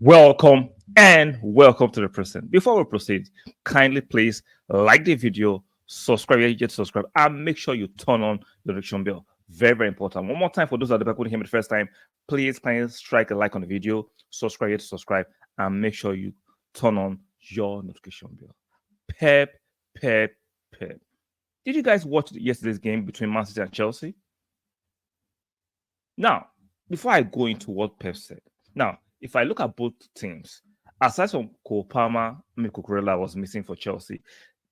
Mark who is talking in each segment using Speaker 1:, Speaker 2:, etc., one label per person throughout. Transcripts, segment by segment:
Speaker 1: welcome to the present. Before we proceed, kindly please like the video, subscribe if you yet subscribe, and make sure you turn on the notification bell. Very, very important. One more time for those that couldn't hear me the first time, please kindly strike a like on the video, subscribe yet subscribe, and make sure you turn on your notification bell. Pep, Pep, Pep. Did you guys watch yesterday's game between Man City and Chelsea? Now, before I go into what Pep said, now, if I look at both teams, aside from Cucurella was missing for Chelsea,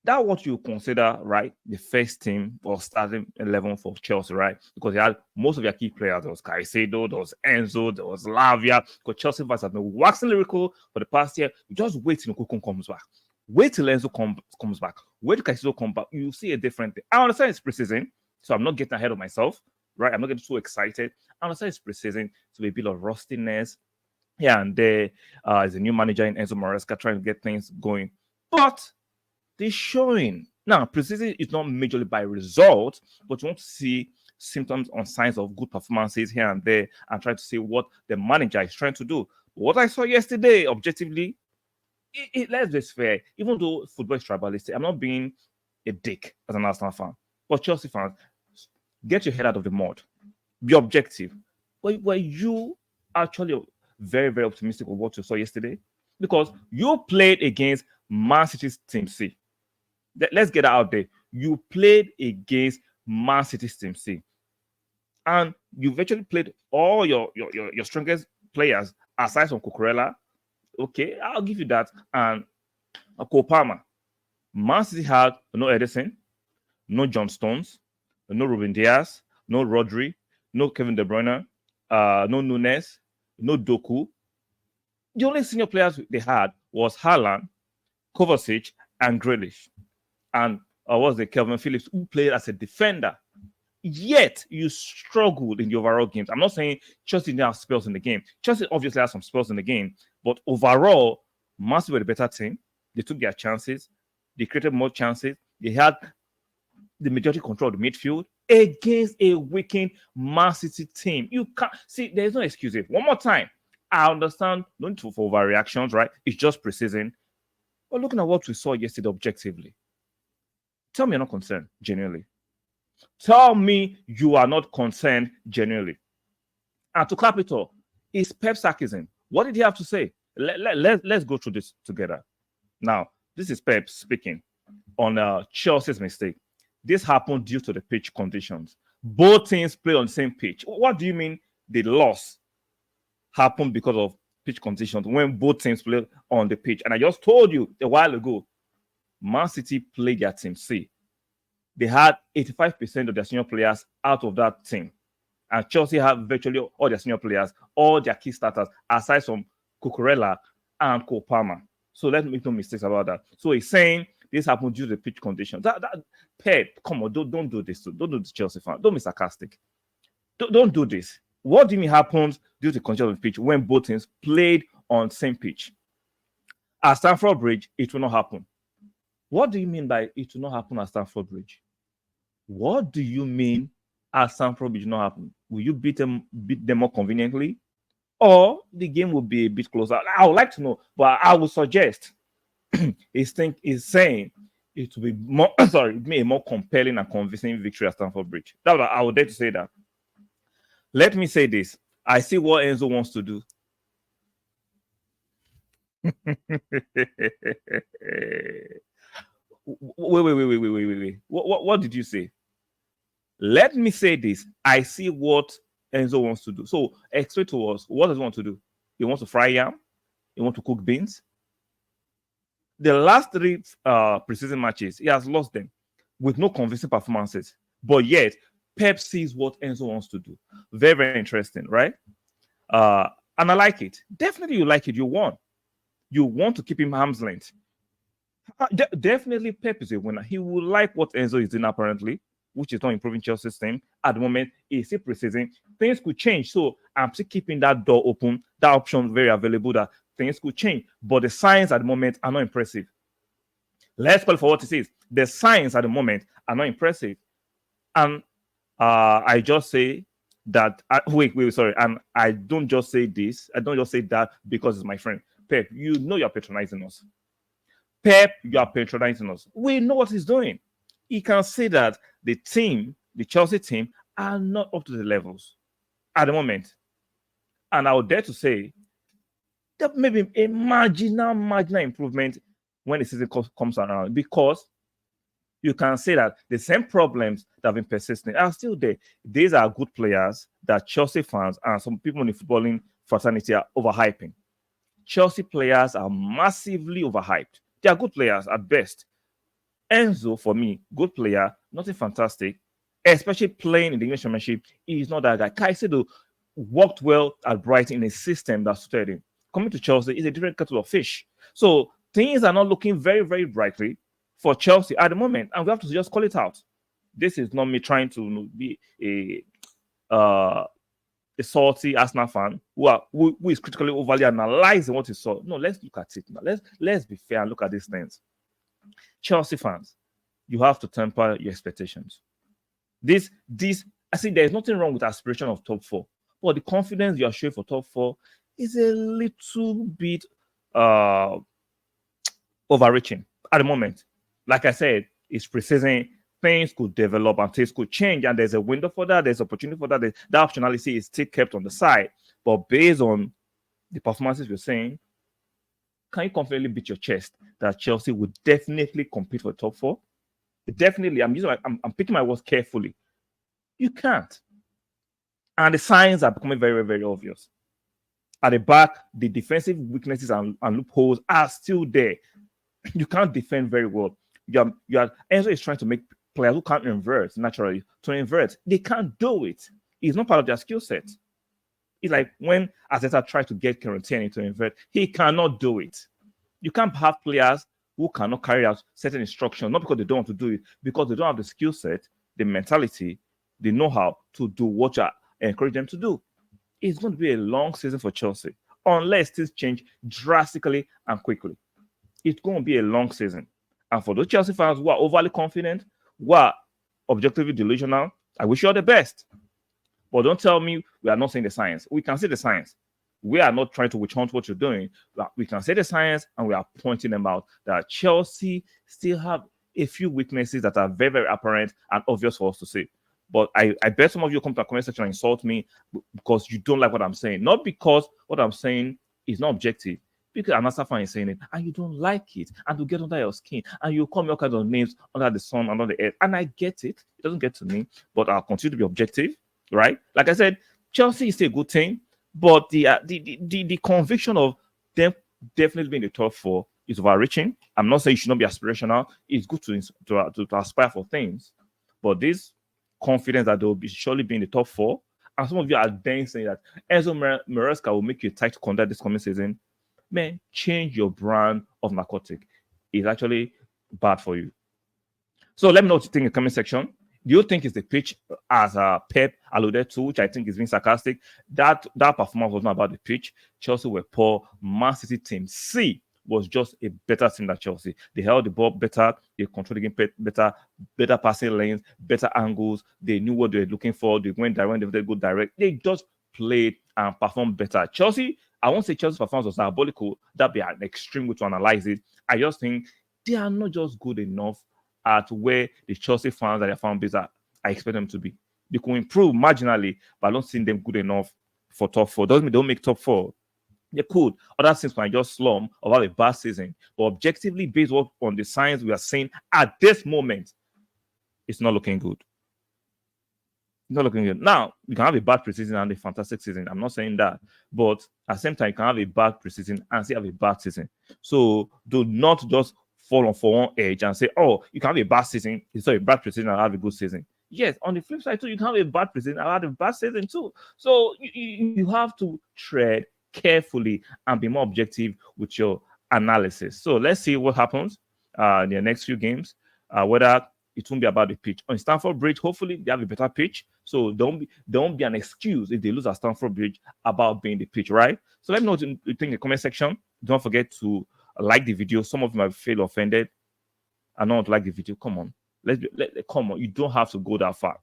Speaker 1: that what you consider, right, the first team or starting 11 for Chelsea, right? Because they had most of their key players. There was Caicedo, there was Enzo, there was Lavia. Because Chelsea fans have been waxing lyrical for the past year. You just wait till Nkunku comes back. Wait till Enzo comes back. Wait till Caicedo comes back. You see a different thing. I understand it's preseason, so I'm not getting ahead of myself, right? I'm not getting so excited. I understand it's preseason, so a bit of rustiness. Yeah, and there is a new manager in Enzo Maresca trying to get things going. But they're showing. Now, preseason is not majorly by result, but you want to see symptoms on signs of good performances here and there and try to see what the manager is trying to do. What I saw yesterday, objectively, let's be fair, even though football is tribalistic, I'm not being a dick as an Arsenal fan. But Chelsea fans, get your head out of the mud. Be objective. Were you actually very, very optimistic of what you saw yesterday? Because you played against Man City's Team C. Let's get that out there. You played against Man City's Team C. And you virtually played all your strongest players aside from Cucurella. Okay, I'll give you that. And Kopama. Man City had no Edison, no John Stones, no Ruben Diaz, no Rodri, no Kevin De Bruyne, no Nunes, no Doku. The only senior players they had was Haaland, Kovacic, and Grealish. And was the Kelvin Phillips, who played as a defender. Yet you struggled in the overall games. I'm not saying Chelsea didn't have spells in the game. Chelsea obviously had some spells in the game, but overall, Man City were the better team. They took their chances. They created more chances. They had the majority control of the midfield against a weakened Man City team. You can't see. There's no excuse. One more time. I understand. No need for overreactions, right? It's just preseason. But looking at what we saw yesterday objectively, tell me you're not concerned, genuinely. Tell me you are not concerned, genuinely. And to cap it all, is Pep's sarcasm. What did he have to say? Let's go through this together. Now, this is Pep speaking on Chelsea's mistake. This happened due to the pitch conditions. Both teams played on the same pitch. What do you mean the loss happened because of pitch conditions when both teams played on the pitch? And I just told you a while ago, Man City played their Team C. They had 85% of their senior players out of that team. And Chelsea had virtually all their senior players, all their key starters, aside from Cucurella and Kopama. So let's make no mistakes about that. So he's saying this happened due to the pitch conditions. Pep, come on, don't do this. Don't do this, Chelsea fan. Don't be sarcastic. Don't do this. What do you mean happens due to the condition of the pitch when both teams played on the same pitch? At Stamford Bridge, it will not happen. What do you mean by it will not happen at Stamford Bridge? What do you mean at Stamford Bridge will not happen? Will you beat them more conveniently? Or the game will be a bit closer? I would like to know, but I would suggest he's saying it will be more a more compelling and convincing victory at Stamford Bridge. I would dare to say that. Let me say this. I see what Enzo wants to do. Wait. What did you say? Let me say this. I see what Enzo wants to do. So explain to us, what does he want to do? He wants to fry yam? He wants to cook beans? The last 3 preseason matches, he has lost them with no convincing performances. But yet, Pep sees what Enzo wants to do. Very, very interesting, right? And I like it. Definitely you like it. You want. You want to keep him arm's length. Definitely Pep is a winner. He will like what Enzo is doing apparently, which is not improving Chelsea's team. At the moment, it's still preseason. Things could change. So I'm still keeping that door open, that option very available that things could change. But the signs at the moment are not impressive. Let's call it for what it is. The signs at the moment are not impressive. And I just say that wait, sorry, and I don't just say this, I don't just say that because it's my friend. Pep, you know you're patronizing us. Pep, you are patronizing us. We know what he's doing. He can say that the team, the Chelsea team, are not up to the levels at the moment. And I would dare to say that maybe a marginal improvement when the season comes around, because you can say that the same problems that have been persisting are still there. These are good players that Chelsea fans and some people in the footballing fraternity are overhyping. Chelsea players are massively overhyped. They are good players at best. Enzo, for me, good player, nothing fantastic, especially playing in the English Championship. He's not that guy. Caicedo worked well at Brighton in a system that suited him. Coming to Chelsea is a different kettle of fish. So things are not looking very, very brightly for Chelsea at the moment, and we have to just call it out. This is not me trying to be a salty Arsenal fan who is critically overly analyzing what he saw. No, let's look at it now. Let's be fair and look at these things. Chelsea fans, you have to temper your expectations. This I see there's nothing wrong with aspiration of top four, but the confidence you are showing for top four is a little bit overreaching at the moment. Like I said, it's preseason. Things could develop and things could change, and there's a window for that. There's opportunity for that. That optionality is still kept on the side. But based on the performances you're saying, can you confidently beat your chest that Chelsea would definitely compete for the top four? Definitely. I'm picking my words carefully. You can't. And the signs are becoming very, very obvious. At the back, the defensive weaknesses and loopholes are still there. You can't defend very well. Enzo is trying to make players who can't invert naturally to invert. They can't do it. It's not part of their skill set. It's like when Arteta tried to get Kieran to invert, he cannot do it. You can't have players who cannot carry out certain instructions, not because they don't want to do it, because they don't have the skill set, the mentality, the know-how to do what you encourage them to do. It's going to be a long season for Chelsea, unless things change drastically and quickly. It's going to be a long season. And for those Chelsea fans who are overly confident, who are objectively delusional, I wish you all the best. But don't tell me we are not saying the science. We can see the science. We are not trying to witch hunt what you're doing. We can say the science, and we are pointing them out that Chelsea still have a few weaknesses that are very, very apparent and obvious for us to see. But I bet some of you come to the comment section and insult me because you don't like what I'm saying. Not because what I'm saying is not objective. Because another fan is saying it, and you don't like it, and you get under your skin, and you call me all kinds of names under the sun, under the earth. And I get it. It doesn't get to me, but I'll continue to be objective, right? Like I said, Chelsea is a good team, but the conviction of them definitely being the top four is overreaching. I'm not saying you should not be aspirational. It's good to aspire for things, but this confidence that they will be surely be in the top four, and some of you are then saying that Enzo Maresca will make you a tight contender this coming season. Man, change your brand of narcotic. It's actually bad for you. So let me know what you think in the comment section. Do you think it's the pitch, as Pep alluded to, which I think is being sarcastic? That performance was not about the pitch. Chelsea were poor. Man City team C was just a better team than Chelsea. They held the ball better. They controlled the game better passing lanes, better angles. They knew what they were looking for. They went direct. They go direct. They just played and performed better. Chelsea, I won't say Chelsea's performance was diabolical. That'd be an extreme way to analyze it. I just think they are not just good enough at where the Chelsea fans and their fan base I expect them to be. They could improve marginally, but I don't see them good enough for top four. Doesn't mean they don't make top four. They could. Other teams might just slump or have a bad season. But objectively, based on the signs we are seeing at this moment, it's not looking good. Not looking good. Now, you can have a bad preseason and a fantastic season. I'm not saying that. But at the same time, you can have a bad preseason and still have a bad season. So do not just fall on for one edge and say, oh, you can have a bad season, a bad preseason and have a good season. Yes, on the flip side too, you can have a bad preseason and have a bad season too. So you have to tread carefully and be more objective with your analysis. So let's see what happens in the next few games, whether it won't be about the pitch. On Stamford Bridge, hopefully they have a better pitch. So don't be an excuse if they lose at Stamford Bridge about being the pitch, right? So let me know what you think in the comment section. Don't forget to like the video. Some of you might feel offended. I don't want to like the video. Come on. Come on. You don't have to go that far.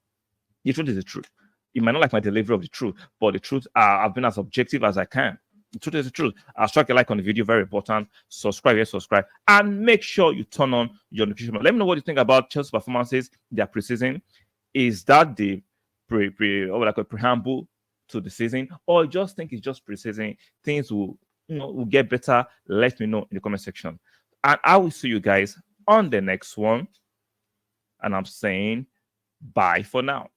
Speaker 1: The truth is the truth. You might not like my delivery of the truth, but the truth, I've been as objective as I can. The truth is the truth. I'll strike a like on the video, very important. Subscribe, yes, subscribe, and make sure you turn on your notification. Let me know what you think about Chelsea performances, their preseason. Is that the preamble to the season, or just think it's just preseason? Things will get better. Let me know in the comment section, and I will see you guys on the next one. And I'm saying bye for now.